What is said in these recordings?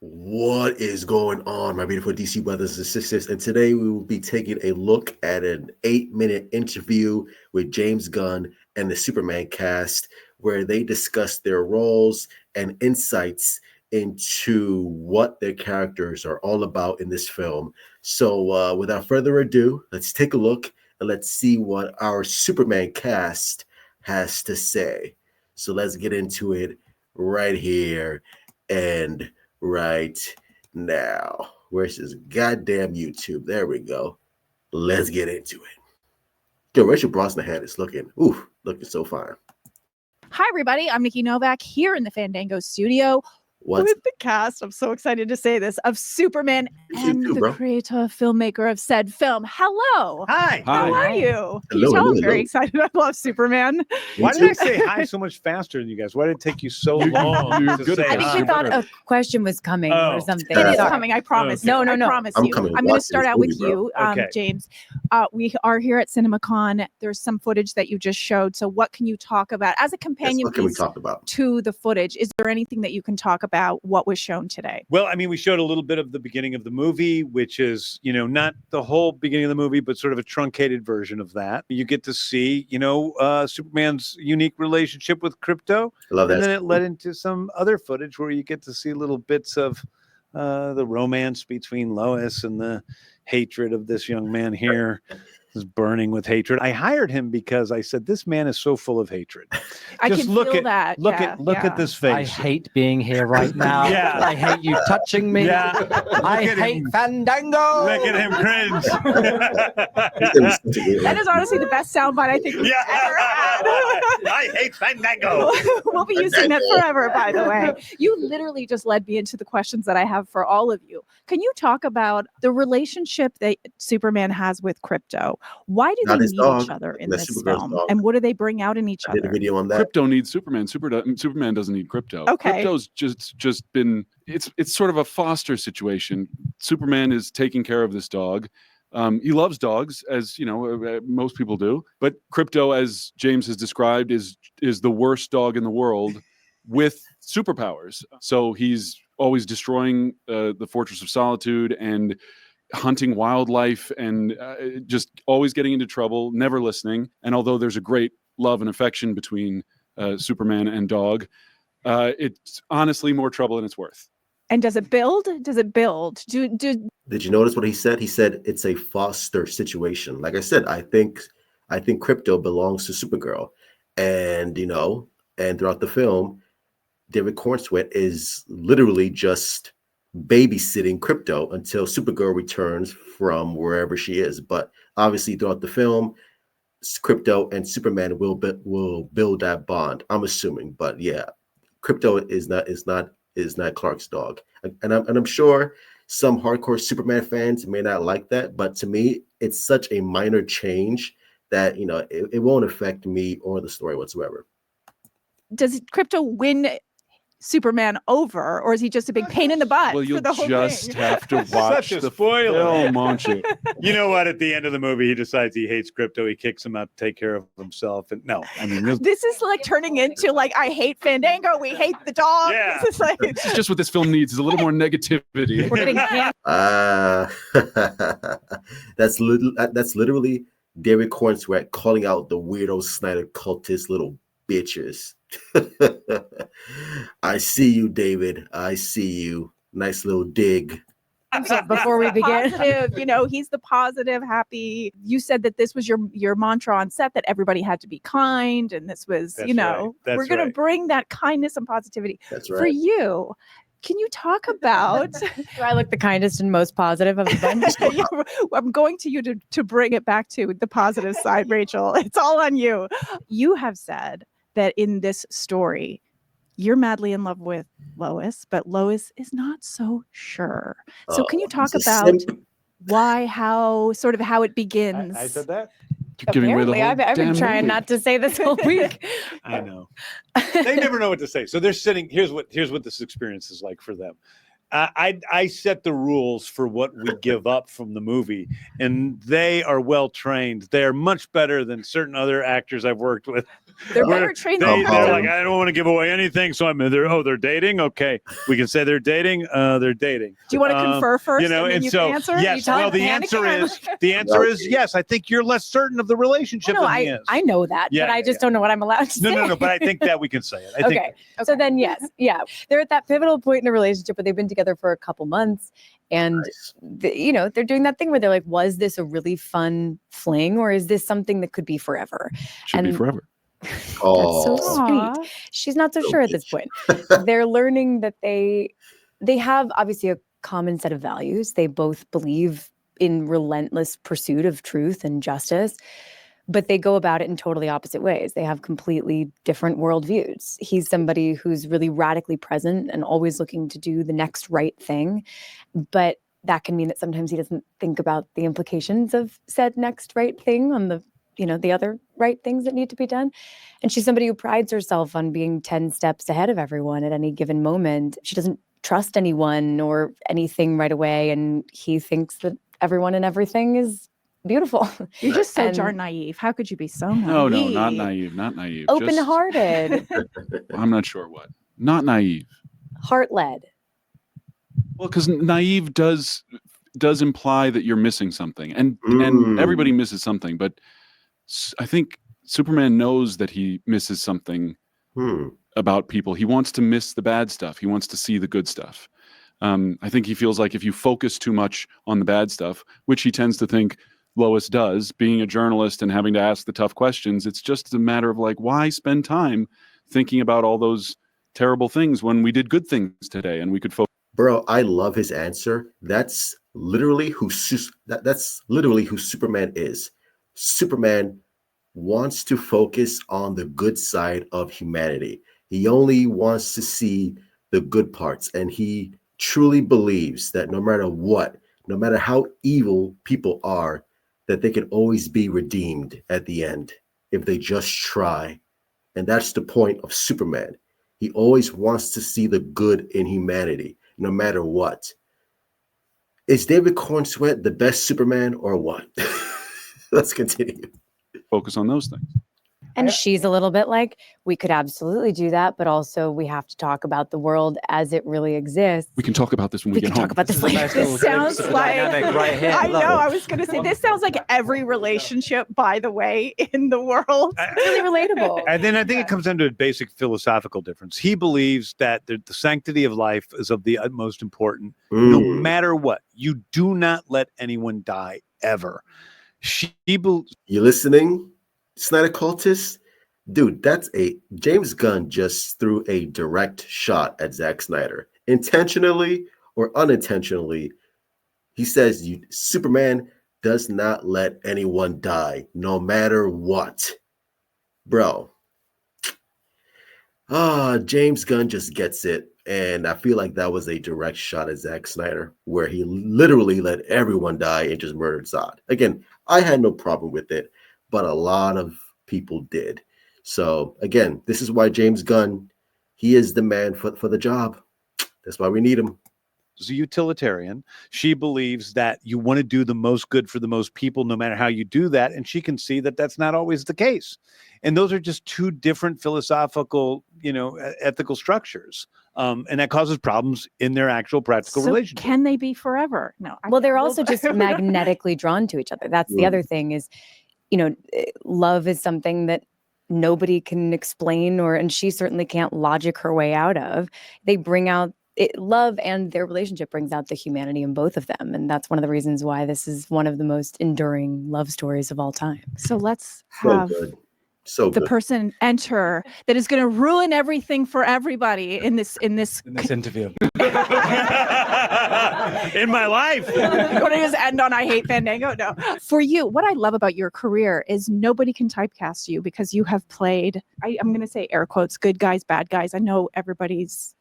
What is going on, my beautiful DC brothers and sisters? And today we will be taking a look at an 8-minute interview with James Gunn and the Superman cast, where they discuss their roles and insights into what their characters are all about in this film. So, without further ado, let's take a look and let's see what our Superman cast has to say. So, let's get into it right here and right now. Where's this goddamn YouTube? There we go. Let's get into it. Yo, Rachel Brosnahan is looking so fine. Hi, everybody. I'm Nikki Novak here in the Fandango studio with the cast. I'm so excited to say this of Superman and the creator, filmmaker of said film. Hello. Hi. How are you? Can you tell I'm very excited? I love Superman. Why did I say hi so much faster than you guys? Why did it take you so long to say I think you thought a question was coming or something. It is coming. I promise. No. I promise you. I'm going to start out with you, James. We are here at CinemaCon. There's some footage that you just showed. So what can you talk about as a companion piece to the footage? Is there anything that you can talk about what was shown today? Well, I mean, we showed a little bit of the beginning of the movie, which is, not the whole beginning of the movie, but sort of a truncated version of that. You get to see, Superman's unique relationship with Krypto. Love that. And then it led into some other footage where you get to see little bits of the romance between Lois and the hatred of this young man here. Is burning with hatred. I hired him because I said, this man is so full of hatred. I can feel that. Look at this face. I hate being here right now. Yeah. I hate you touching me. Yeah. I hate Fandango. Look at him cringe. That is honestly the best soundbite I think we've ever had. I hate Fandango. We'll be using that forever, by the way. You literally just led me into the questions that I have for all of you. Can you talk about the relationship that Superman has with Krypto? Why do they need each other in this film? And what do they bring out in each other? I did a video on that. Krypto needs Superman. Superman doesn't need Krypto. Okay. Krypto's just been it's sort of a foster situation. Superman is taking care of this dog. He loves dogs, as most people do. But Krypto, as James has described, is the worst dog in the world with superpowers. So he's always destroying the Fortress of Solitude and hunting wildlife and just always getting into trouble, never listening. And although there's a great love and affection between Superman and dog, it's honestly more trouble than it's worth. And does it build? Did you notice what he said? He said it's a foster situation. Like I said, I think Krypto belongs to Supergirl. And and throughout the film, David Cornsweet is literally just babysitting Krypto until Supergirl returns from wherever she is. But obviously throughout the film, Krypto and Superman will build that bond, I'm assuming. But yeah, Krypto is not Clark's dog. And I'm sure some hardcore Superman fans may not like that, but to me it's such a minor change that it won't affect me or the story whatsoever. Does Krypto win Superman over, or is he just a big pain in the butt? Well, you'll just have to watch the film, won't you? You know what? At the end of the movie, he decides he hates Krypto. He kicks him out to take care of himself. And this is like turning into like, I hate Fandango. We hate the dog. Yeah. This is like This is just what this film needs, is a little more negativity. We're getting that's literally David Cornsweet calling out the weirdo Snyder cultist little bitches. I see you, David. I see you. Nice little dig. Before we begin, he's the positive, happy. You said that this was your mantra on set, that everybody had to be kind, and this was, we're going to bring that kindness and positivity. That's right. For you. Can you talk about? Do I look the kindest and most positive of the bunch? I'm going to you to bring it back to the positive side, Rachel. It's all on you. You have said that in this story, you're madly in love with Lois, but Lois is not so sure. So can you talk about how it begins? I said that. You're giving away the whole I've been trying movie. not to say this whole week. I know. They never know what to say. So they're sitting. Here's what this experience is like for them. I set the rules for what we give up from the movie, and they are well trained. They are much better than certain other actors I've worked with. They're where better trained They're than like, I don't want to give away anything, so I'm there. Oh, they're dating. Okay, we can say they're dating. They're dating. Do you want to confer first? You know, and then and you so can answer? yes. You Well, tell the him answer panicking. is yes. I think you're less certain of the relationship No, than he is. I know that, Yeah, but I yeah, just don't know what I'm allowed to say. No. But I think that we can say it. I think Okay. So then, yes, yeah, they're at that pivotal point in a relationship where they've been together for a couple months, and Nice. they're doing that thing where they're like, was this a really fun fling, or is this something that could be forever? Should be And- forever. That's Oh. so sweet. She's not so So sure at this point. They're learning that they have obviously a common set of values. They both believe in relentless pursuit of truth and justice, but they go about it in totally opposite ways. They have completely different worldviews. He's somebody who's really radically present and always looking to do the next right thing, but that can mean that sometimes he doesn't think about the implications of said next right thing on the the other right things that need to be done. And she's somebody who prides herself on being 10 steps ahead of everyone at any given moment. She doesn't trust anyone or anything right away, and he thinks that everyone and everything is beautiful. You're just so And- darn naive. How could you be so naive? No, not naive. Not naive. Just- Open-hearted, I'm not sure what. Not naive. heart-led. Well, because naive does imply that you're missing something, and Mm. everybody misses something. But I think Superman knows that he misses something about people. He wants to miss the bad stuff. He wants to see the good stuff. I think he feels like if you focus too much on the bad stuff, which he tends to think Lois does, being a journalist and having to ask the tough questions, it's just a matter of like, why spend time thinking about all those terrible things when we did good things today and we could focus. Bro, I love his answer. That's literally who Superman is. Superman wants to focus on the good side of humanity. He only wants to see the good parts, and he truly believes that no matter what, no matter how evil people are, that they can always be redeemed at the end if they just try. And that's the point of Superman. He always wants to see the good in humanity, no matter what. Is David Cornsweet the best Superman or what? Let's continue. Focus on those things. And she's a little bit like, we could absolutely do that, but also we have to talk about the world as it really exists. We can talk about this when we We get can home. talk about this This is a later. nice little This sounds glimpse of like dynamic right here. I Love know. it. I was going to say this sounds like every relationship, by the way, in the world. Really relatable. And then I think it comes down to a basic philosophical difference. He believes that the sanctity of life is of the utmost importance, no matter what. You do not let anyone die ever. You listening, Snyder cultists? Dude, James Gunn just threw a direct shot at Zack Snyder. Intentionally or unintentionally, he says Superman does not let anyone die, no matter what. Bro. James Gunn just gets it. And I feel like that was a direct shot at Zack Snyder, where he literally let everyone die and just murdered Zod. Again, I had no problem with it, but a lot of people did. So again, this is why James Gunn, he is the man for the job. That's why we need him. Is a utilitarian. She believes that you want to do the most good for the most people, no matter how you do that. And she can see that that's not always the case. And those are just two different philosophical, ethical structures. And that causes problems in their actual practical So relationship. can they be forever? No. Well, they're also just magnetically drawn to each other. That's the other thing is, love is something that nobody can explain and she certainly can't logic her way out of. They bring out love, and their relationship brings out the humanity in both of them. And that's one of the reasons why this is one of the most enduring love stories of all time. So let's So have good. So the good. person enter that is going to ruin everything for everybody in this In this interview. In my life. You want to just end on I hate Fandango? No. For you, what I love about your career is nobody can typecast you because you have played, I'm going to say air quotes, good guys, bad guys. I know everybody's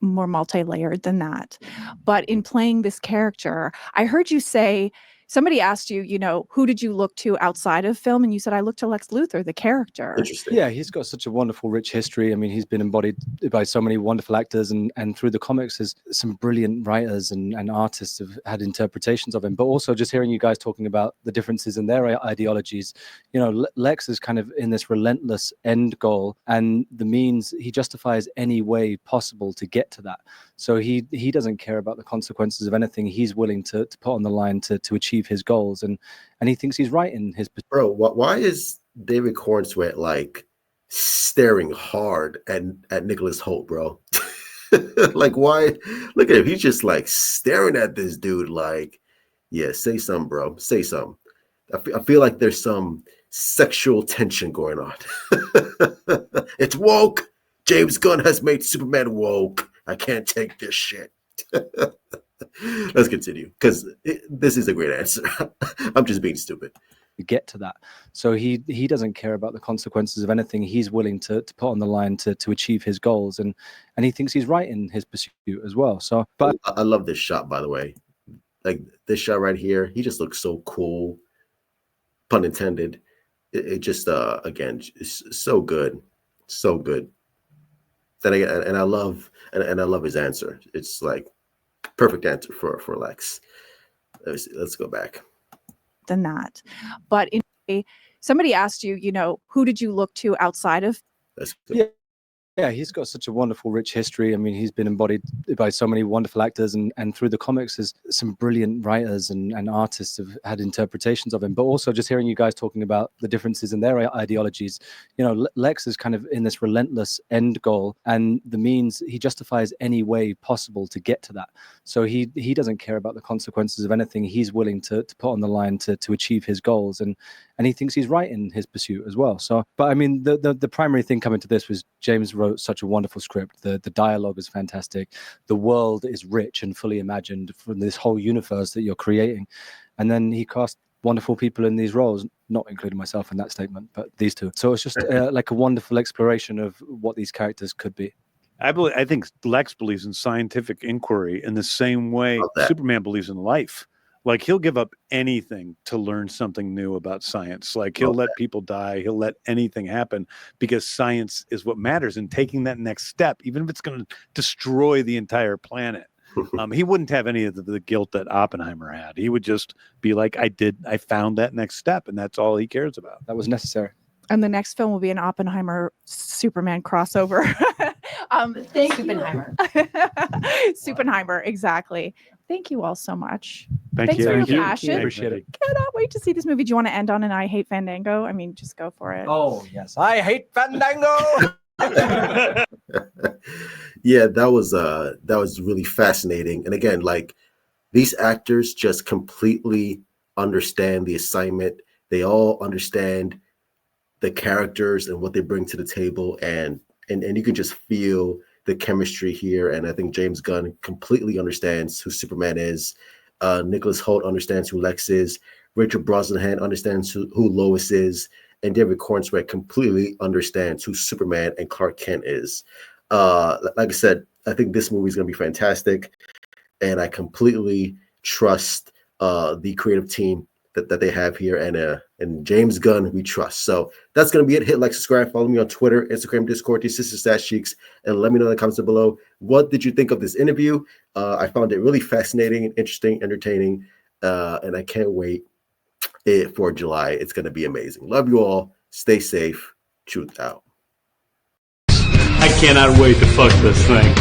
more multi-layered than that. But in playing this character, I heard you say Somebody asked you, who did you look to outside of film? And you said, I looked to Lex Luthor, the character. Interesting. Yeah, he's got such a wonderful, rich history. I mean, he's been embodied by so many wonderful actors, and through the comics, there's some brilliant writers and artists have had interpretations of him. But also, just hearing you guys talking about the differences in their ideologies, Lex is kind of in this relentless end goal, and the means he justifies any way possible to get to that. So he doesn't care about the consequences of anything. He's willing to put on the line to achieve his goals, and he thinks he's right in his. Bro, why is David Cornsweet like staring hard at Nicholas Hoult, bro? Like, why? Look at him. He's just like staring at this dude like, yeah, say something, bro. Say something. I feel like there's some sexual tension going on. It's woke. James Gunn has made Superman woke. I can't take this shit. Let's continue, because this is a great answer. I'm just being stupid. Get to that. So he doesn't care about the consequences of anything. He's willing to put on the line to achieve his goals, and he thinks he's right in his pursuit as well. So, but I love this shot, by the way. Like this shot right here, he just looks so cool. Pun intended. It just again, it's so good, so good. And I love his answer. It's like perfect answer for Lex. Let's go back. Than that. But somebody asked you, who did you look to outside of? That's good. Yeah, he's got such a wonderful, rich history. I mean, he's been embodied by so many wonderful actors, and through the comics, there's some brilliant writers and artists have had interpretations of him. But also, just hearing you guys talking about the differences in their ideologies, Lex is kind of in this relentless end goal, and the means he justifies any way possible to get to that. So he doesn't care about the consequences of anything. He's willing to put on the line to achieve his goals, and he thinks he's right in his pursuit as well. So, but I mean, the primary thing coming to this was James wrote such a wonderful script. The dialogue is fantastic. The world is rich and fully imagined from this whole universe that you're creating. And then he cast wonderful people in these roles, not including myself in that statement, but these two. So it's just like a wonderful exploration of what these characters could be. I think Lex believes in scientific inquiry in the same way Superman believes in life. Like, he'll give up anything to learn something new about science. Like, he'll let people die. He'll let anything happen because science is what matters. And taking that next step, even if it's going to destroy the entire planet, he wouldn't have any of the guilt that Oppenheimer had. He would just be like, I found that next step, and that's all he cares about. That was necessary. And the next film will be an Oppenheimer Superman crossover. Thank you. Suppenheimer, exactly. Thank you all so much. Thanks for your you. passion. I appreciate it. Cannot wait to see this movie. Do you want to end on an I Hate Fandango? I mean, just go for it. Oh, yes. I hate Fandango. Yeah, that was really fascinating. And again, like, these actors just completely understand the assignment. They all understand the characters and what they bring to the table, and you can just feel the chemistry here. And I think James Gunn completely understands who Superman is. Nicholas Hoult understands who Lex is. Richard Brosnahan understands who Lois is. And David Cornsweet completely understands who Superman and Clark Kent is. Like I said, I think this movie is going to be fantastic. And I completely trust the creative team that they have here, and James Gunn we trust. So that's going to be it. Hit like, subscribe, follow me on Twitter, Instagram, Discord, your sister Stash Cheeks, and let me know in the comments below, what did you think of this interview? I found it really fascinating and interesting, entertaining, and I can't wait for July. It's going to be amazing. Love you all. Stay safe. Truth out. I cannot wait to fuck this thing.